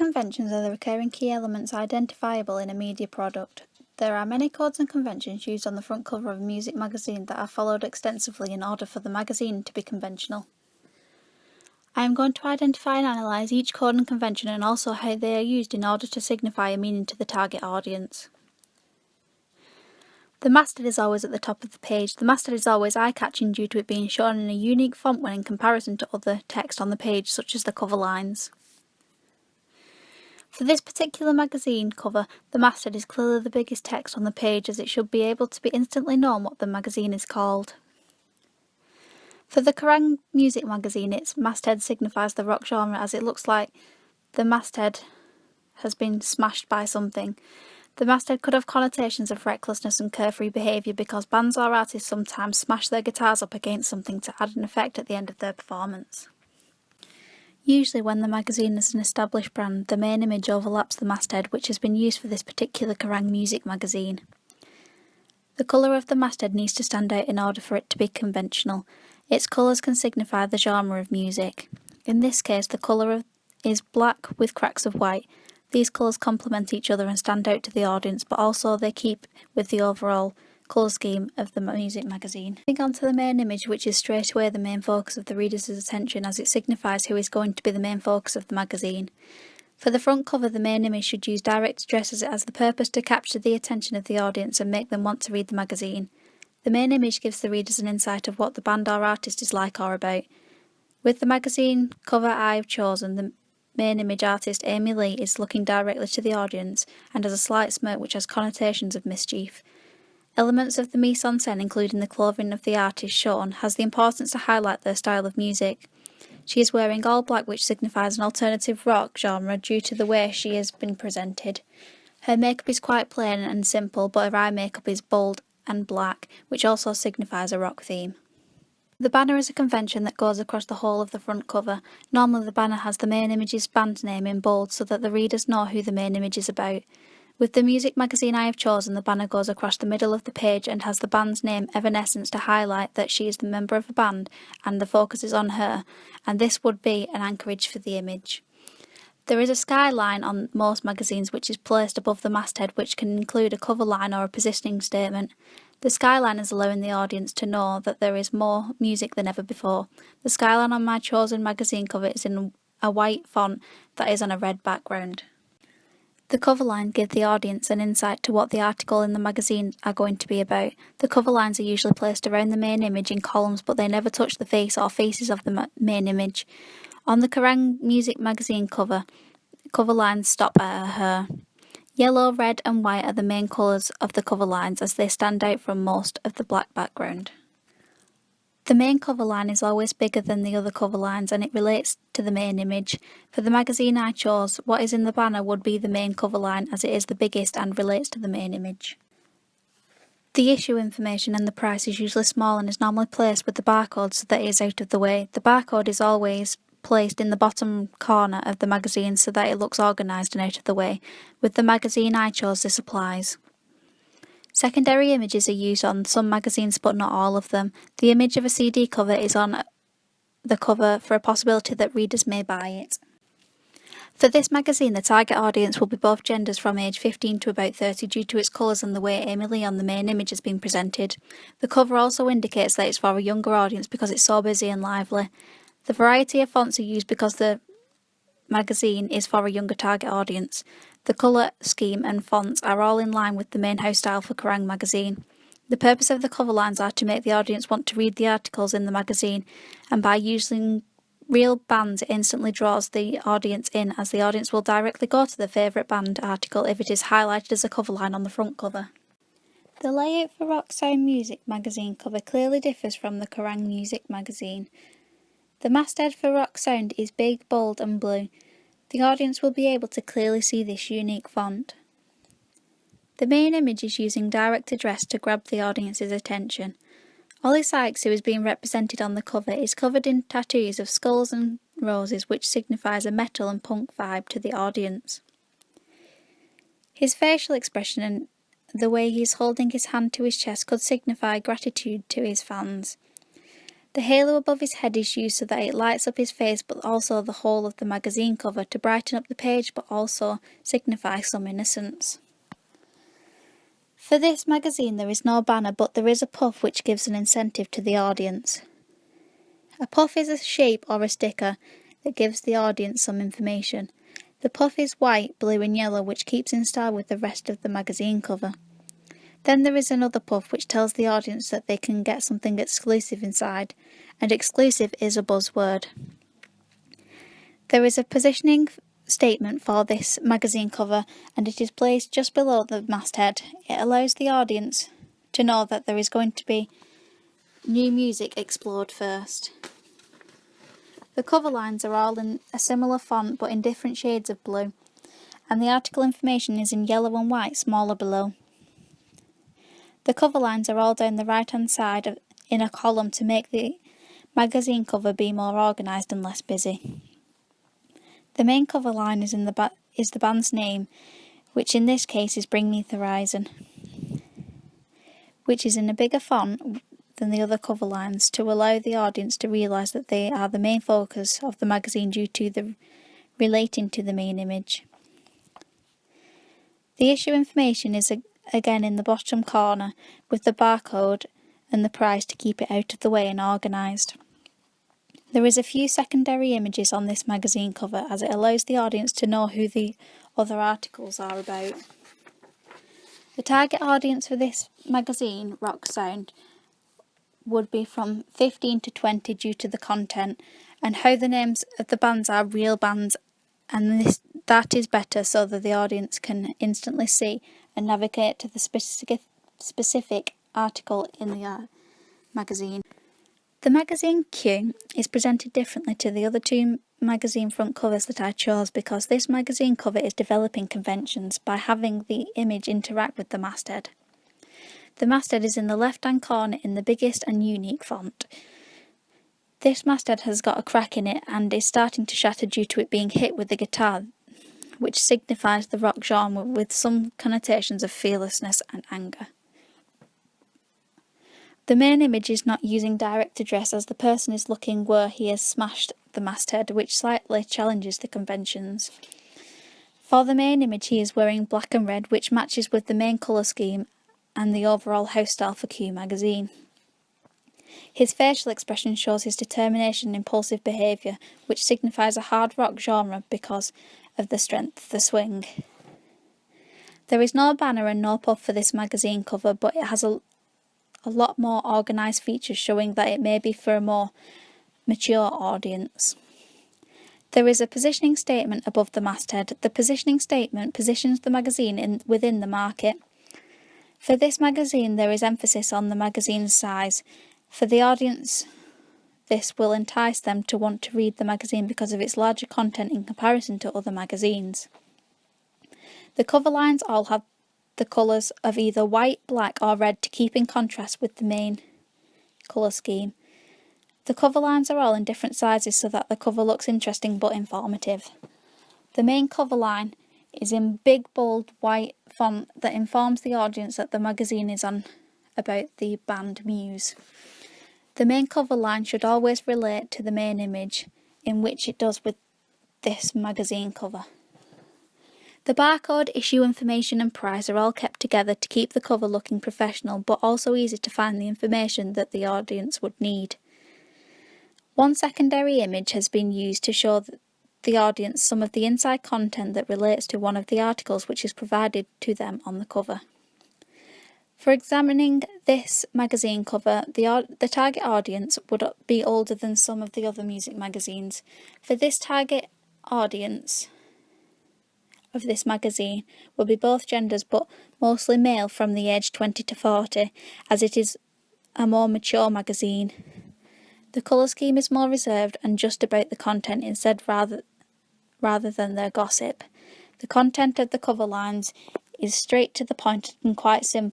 conventions are the recurring key elements identifiable in a media product. There are many codes and conventions used on the front cover of a music magazine that are followed extensively in order for the magazine to be conventional. I am going to identify and analyse each code and convention and also how they are used in order to signify a meaning to the target audience. The masthead is always at the top of the page. The masthead is always eye-catching due to it being shown in a unique font when in comparison to other text on the page, such as the cover lines. For this particular magazine cover, the masthead is clearly the biggest text on the page, as it should be able to be instantly known what the magazine is called. For the Kerrang music magazine, its masthead signifies the rock genre, as it looks like the masthead has been smashed by something. The masthead could have connotations of recklessness and carefree behaviour because bands or artists sometimes smash their guitars up against something to add an effect at the end of their performance. Usually when the magazine is an established brand, the main image overlaps the masthead, which has been used for this particular Kerrang music magazine. The colour of the masthead needs to stand out in order for it to be conventional. Its colours can signify the genre of music. In this case, the colour is black with cracks of white. These colours complement each other and stand out to the audience, but also they keep with the overall colour scheme of the music magazine. Moving on to the main image, which is straight away the main focus of the reader's attention, as it signifies who is going to be the main focus of the magazine. For the front cover, the main image should use direct address as it has the purpose to capture the attention of the audience and make them want to read the magazine. The main image gives the readers an insight of what the band or artist is like or about. With the magazine cover I have chosen, the main image artist Amy Lee is looking directly to the audience and has a slight smirk which has connotations of mischief. Elements of the mise-en-scène, including the clothing of the artist shown, has the importance to highlight their style of music. She is wearing all black, which signifies an alternative rock genre due to the way she has been presented. Her makeup is quite plain and simple, but her eye makeup is bold and black, which also signifies a rock theme. The banner is a convention that goes across the whole of the front cover. Normally the banner has the main image's band name in bold so that the readers know who the main image is about. With the music magazine I have chosen, the banner goes across the middle of the page and has the band's name Evanescence to highlight that she is the member of a band and the focus is on her, and this would be an anchorage for the image. There is a skyline on most magazines which is placed above the masthead, which can include a cover line or a positioning statement. The skyline is allowing the audience to know that there is more music than ever before. The skyline on my chosen magazine cover is in a white font that is on a red background. The cover lines give the audience an insight to what the article in the magazine are going to be about. The cover lines are usually placed around the main image in columns, but they never touch the face or faces of the main image. On the Kerrang music magazine cover lines stop at her. Yellow, red and white are the main colours of the cover lines as they stand out from most of the black background. The main cover line is always bigger than the other cover lines and it relates to the main image. For the magazine I chose, what is in the banner would be the main cover line as it is the biggest and relates to the main image. The issue information and the price is usually small and is normally placed with the barcode so that it is out of the way. The barcode is always placed in the bottom corner of the magazine so that it looks organised and out of the way. With the magazine I chose, this applies. Secondary images are used on some magazines but not all of them. The image of a CD cover is on the cover for a possibility that readers may buy it. For this magazine, the target audience will be both genders from age 15 to about 30 due to its colours and the way Amy Lee on the main image has been presented. The cover also indicates that it's for a younger audience because it's so busy and lively. The variety of fonts are used because the magazine is for a younger target audience. The colour scheme and fonts are all in line with the main house style for Kerrang magazine. The purpose of the cover lines are to make the audience want to read the articles in the magazine, and by using real bands it instantly draws the audience in, as the audience will directly go to their favourite band article if it is highlighted as a cover line on the front cover. The layout for Rock Sound Music magazine cover clearly differs from the Kerrang music magazine. The masthead for Rock Sound is big, bold and blue. The audience will be able to clearly see this unique font. The main image is using direct address to grab the audience's attention. Ollie Sykes, who is being represented on the cover, is covered in tattoos of skulls and roses, which signifies a metal and punk vibe to the audience. His facial expression and the way he is holding his hand to his chest could signify gratitude to his fans. The halo above his head is used so that it lights up his face but also the whole of the magazine cover to brighten up the page but also signify some innocence. For this magazine there is no banner, but there is a puff which gives an incentive to the audience. A puff is a shape or a sticker that gives the audience some information. The puff is white, blue and yellow, which keeps in style with the rest of the magazine cover. Then there is another puff which tells the audience that they can get something exclusive inside, and exclusive is a buzzword. There is a positioning statement for this magazine cover, and it is placed just below the masthead. It allows the audience to know that there is going to be new music explored first. The cover lines are all in a similar font but in different shades of blue, and the article information is in yellow and white smaller below. The cover lines are all down the right hand side in a column to make the magazine cover be more organised and less busy. The main cover line is the band's name, which in this case is Bring Me the Horizon, which is in a bigger font than the other cover lines to allow the audience to realise that they are the main focus of the magazine due to the relating to the main image. The issue information is again in the bottom corner with the barcode and the price to keep it out of the way and organised. There is a few secondary images on this magazine cover as it allows the audience to know who the other articles are about. The target audience for this magazine, Rock Sound, would be from 15 to 20 due to the content and how the names of the bands are real bands, and that is better so that the audience can instantly see and navigate to the specific article in the magazine. The magazine queue is presented differently to the other two magazine front covers that I chose because this magazine cover is developing conventions by having the image interact with the masthead. The masthead is in the left hand corner in the biggest and unique font. This masthead has got a crack in it and is starting to shatter due to it being hit with the guitar, which signifies the rock genre with some connotations of fearlessness and anger. The main image is not using direct address as the person is looking where he has smashed the masthead, which slightly challenges the conventions. For the main image he is wearing black and red, which matches with the main colour scheme and the overall house style for Q magazine. His facial expression shows his determination and impulsive behaviour, which signifies a hard rock genre because of the strength of the swing. There is no banner and no puff for this magazine cover, but it has a lot more organised features showing that it may be for a more mature audience. There is a positioning statement above the masthead. The positioning statement positions the magazine within the market. For this magazine there is emphasis on the magazine's size. For the audience, this will entice them to want to read the magazine because of its larger content in comparison to other magazines. The cover lines all have the colours of either white, black or red to keep in contrast with the main colour scheme. The cover lines are all in different sizes so that the cover looks interesting but informative. The main cover line is in big bold white font that informs the audience that the magazine is on about the band Muse. The main cover line should always relate to the main image, in which it does with this magazine cover. The barcode, issue information and price are all kept together to keep the cover looking professional but also easy to find the information that the audience would need. One secondary image has been used to show the audience some of the inside content that relates to one of the articles which is provided to them on the cover. For examining this magazine cover, the target audience would be older than some of the other music magazines. For this target audience of this magazine will be both genders but mostly male from the age 20 to 40, as it is a more mature magazine. The colour scheme is more reserved and just about the content instead rather than their gossip. The content of the cover lines is straight to the point and quite simple,